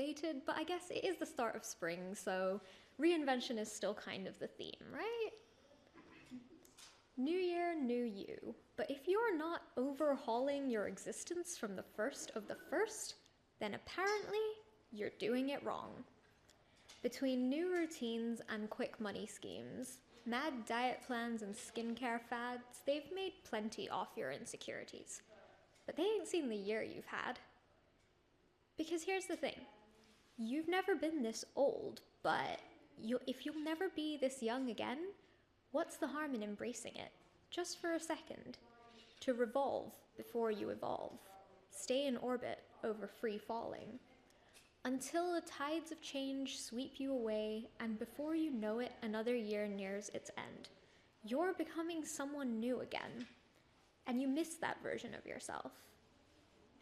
outdated, but I guess it is the start of spring, so reinvention is still kind of the theme, right? New year, new you. But if you're not overhauling your existence from the first of the first, then apparently you're doing it wrong. Between new routines and quick money schemes, mad diet plans and skincare fads, they've made plenty off your insecurities. But they ain't seen the year you've had. Because here's the thing. You've never been this old, but if you'll never be this young again, what's the harm in embracing it? Just for a second. To revolve before you evolve. Stay in orbit over free falling. Until the tides of change sweep you away, and before you know it, another year nears its end. You're becoming someone new again, and you miss that version of yourself.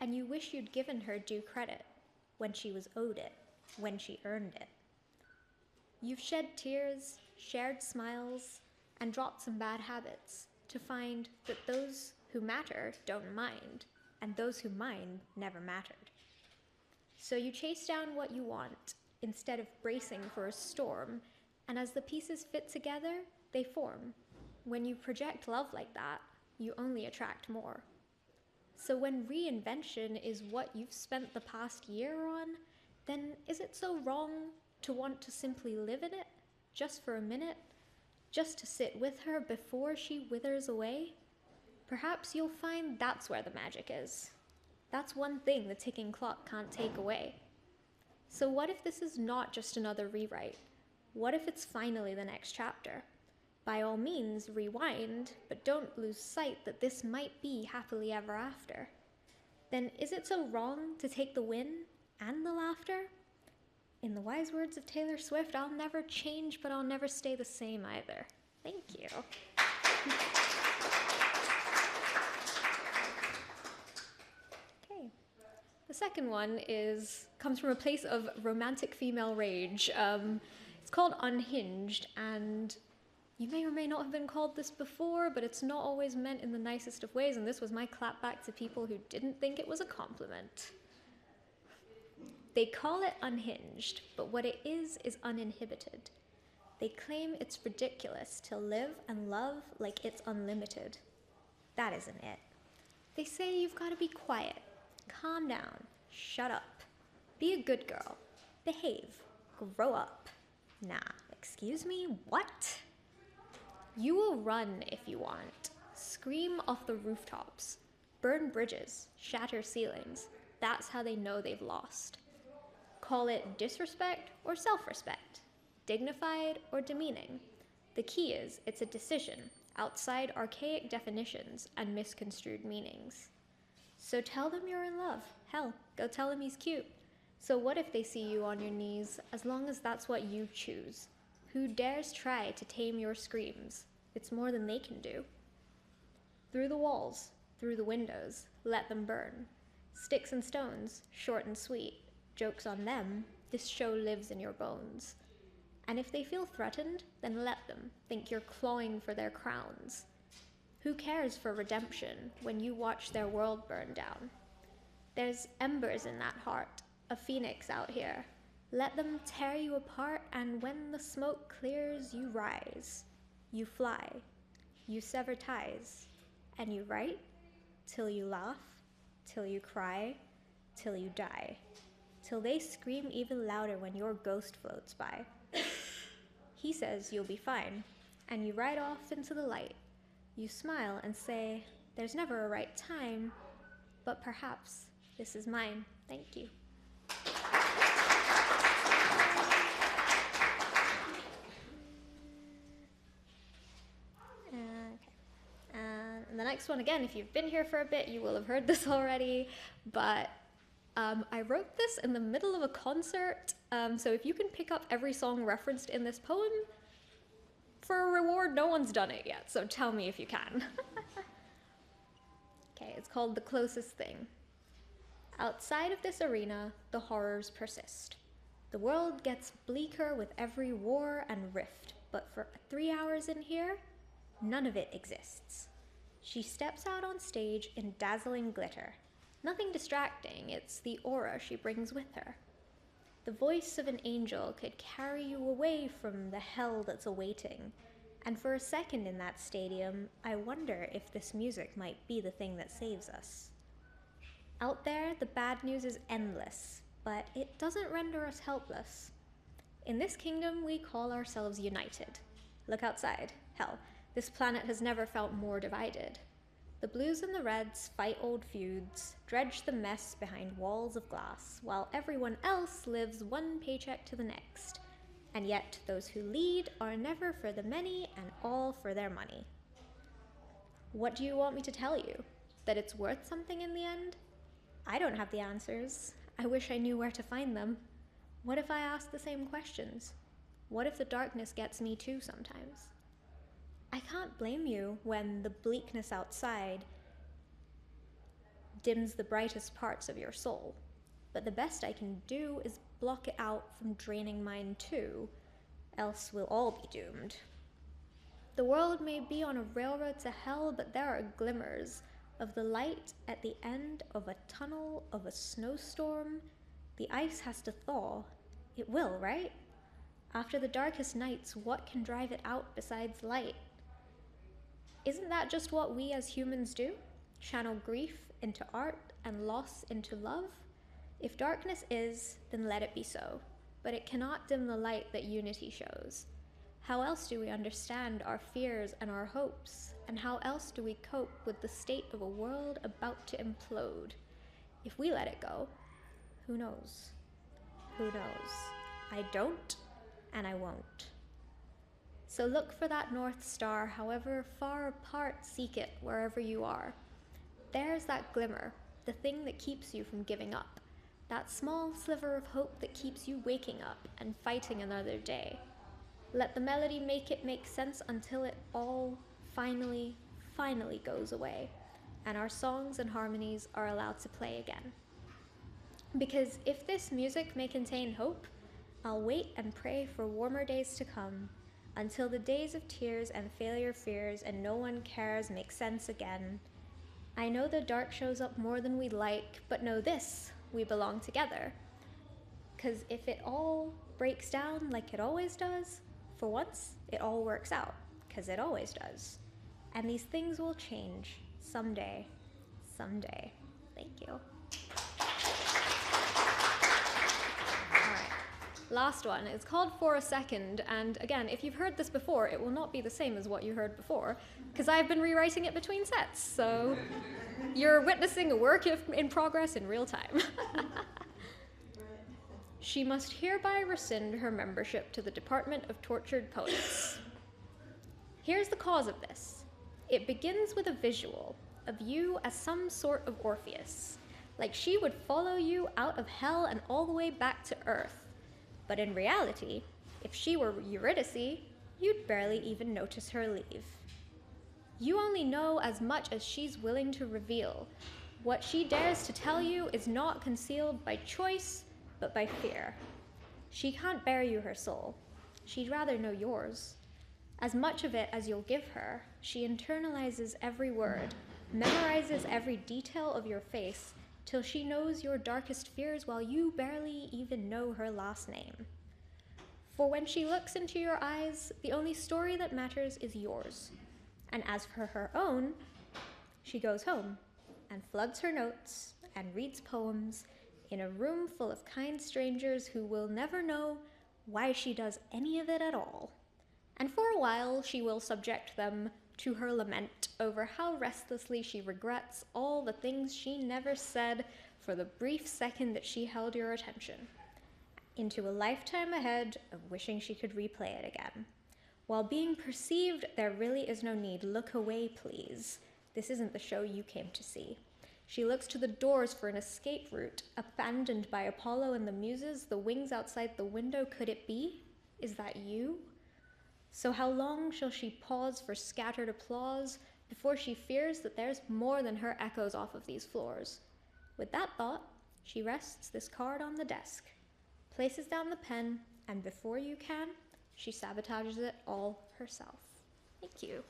And you wish you'd given her due credit when she was owed it, when she earned it. You've shed tears, shared smiles, and dropped some bad habits to find that those who matter don't mind, and those who mind never mattered. So you chase down what you want instead of bracing for a storm, and as the pieces fit together, they form. When you project love like that, you only attract more. So when reinvention is what you've spent the past year on, then is it so wrong to want to simply live in it, just for a minute, just to sit with her before she withers away? Perhaps you'll find that's where the magic is. That's one thing the ticking clock can't take away. So what if this is not just another rewrite? What if it's finally the next chapter? By all means, rewind, but don't lose sight that this might be happily ever after. Then is it so wrong to take the win and the laughter? In the wise words of Taylor Swift, I'll never change, but I'll never stay the same either. Thank you. Okay. The second one comes from a place of romantic female rage. It's called Unhinged, and you may or may not have been called this before, but it's not always meant in the nicest of ways, and this was my clapback to people who didn't think it was a compliment. They call it unhinged, but what it is uninhibited. They claim it's ridiculous to live and love like it's unlimited. That isn't it. They say you've got to be quiet, calm down, shut up, be a good girl, behave, grow up. Nah, excuse me, what? You will run if you want, scream off the rooftops, burn bridges, shatter ceilings. That's how they know they've lost. Call it disrespect or self-respect, dignified or demeaning. The key is it's a decision outside archaic definitions and misconstrued meanings. So tell them you're in love. Hell, go tell him he's cute. So what if they see you on your knees, as long as that's what you choose? Who dares try to tame your screams? It's more than they can do. Through the walls, through the windows, let them burn. Sticks and stones, short and sweet. Joke's on them, this show lives in your bones. And if they feel threatened, then let them think you're clawing for their crowns. Who cares for redemption when you watch their world burn down? There's embers in that heart, a phoenix out here. Let them tear you apart, and when the smoke clears, you rise. You fly, you sever ties, and you write till you laugh, till you cry, till you die. Till they scream even louder when your ghost floats by. He says you'll be fine, and you ride off into the light. You smile and say, there's never a right time, but perhaps this is mine. Thank you. And the next one, again, if you've been here for a bit, you will have heard this already, but I wrote this in the middle of a concert, so if you can pick up every song referenced in this poem, for a reward, no one's done it yet, so tell me if you can. Okay, it's called The Closest Thing. Outside of this arena, the horrors persist. The world gets bleaker with every war and rift, but for 3 hours in here, none of it exists. She steps out on stage in dazzling glitter. Nothing distracting, it's the aura she brings with her. The voice of an angel could carry you away from the hell that's awaiting. And for a second in that stadium, I wonder if this music might be the thing that saves us. Out there, the bad news is endless, but it doesn't render us helpless. In this kingdom, we call ourselves united. Look outside. Hell, this planet has never felt more divided. The blues and the reds fight old feuds, dredge the mess behind walls of glass, while everyone else lives one paycheck to the next. And yet, those who lead are never for the many and all for their money. What do you want me to tell you? That it's worth something in the end? I don't have the answers. I wish I knew where to find them. What if I ask the same questions? What if the darkness gets me too sometimes? I can't blame you when the bleakness outside dims the brightest parts of your soul. But the best I can do is block it out from draining mine too, else we'll all be doomed. The world may be on a railroad to hell, but there are glimmers of the light at the end of a tunnel of a snowstorm. The ice has to thaw. It will, right? After the darkest nights, what can drive it out besides light? Isn't that just what we as humans do? Channel grief into art and loss into love? If darkness is, then let it be so. But it cannot dim the light that unity shows. How else do we understand our fears and our hopes? And how else do we cope with the state of a world about to implode? If we let it go, who knows? Who knows? I don't, and I won't. So look for that North Star, however far apart, seek it wherever you are. There's that glimmer, the thing that keeps you from giving up. That small sliver of hope that keeps you waking up and fighting another day. Let the melody make it make sense until it all finally goes away, and our songs and harmonies are allowed to play again. Because if this music may contain hope, I'll wait and pray for warmer days to come, until the days of tears and failure fears and no one cares make sense again. I know the dark shows up more than we'd like, but know this, we belong together. 'Cause if it all breaks down like it always does, for once, it all works out, 'cause it always does. And these things will change someday. Thank you. Last one. It's called For a Second, and again, if you've heard this before, it will not be the same as what you heard before, because I've been rewriting it between sets, so you're witnessing a work in progress in real time. She must hereby rescind her membership to the Department of Tortured Poets. Here's the cause of this. It begins with a visual of you as some sort of Orpheus, like she would follow you out of hell and all the way back to earth. But in reality, if she were Eurydice, you'd barely even notice her leave. You only know as much as she's willing to reveal. What she dares to tell you is not concealed by choice, but by fear. She can't bear you her soul. She'd rather know yours. As much of it as you'll give her, she internalizes every word, memorizes every detail of your face, till she knows your darkest fears while you barely even know her last name. For when she looks into your eyes, the only story that matters is yours. And as for her own, she goes home and floods her notes and reads poems in a room full of kind strangers who will never know why she does any of it at all. And for a while, she will subject them to her lament over how restlessly she regrets all the things she never said for the brief second that she held your attention, into a lifetime ahead of wishing she could replay it again. While being perceived, there really is no need. Look away, please. This isn't the show you came to see. She looks to the doors for an escape route, abandoned by Apollo and the Muses, the wings outside the window. Could it be? Is that you? So how long shall she pause for scattered applause before she fears that there's more than her echoes off of these floors? With that thought, she rests this card on the desk, places down the pen, and before you can, she sabotages it all herself. Thank you.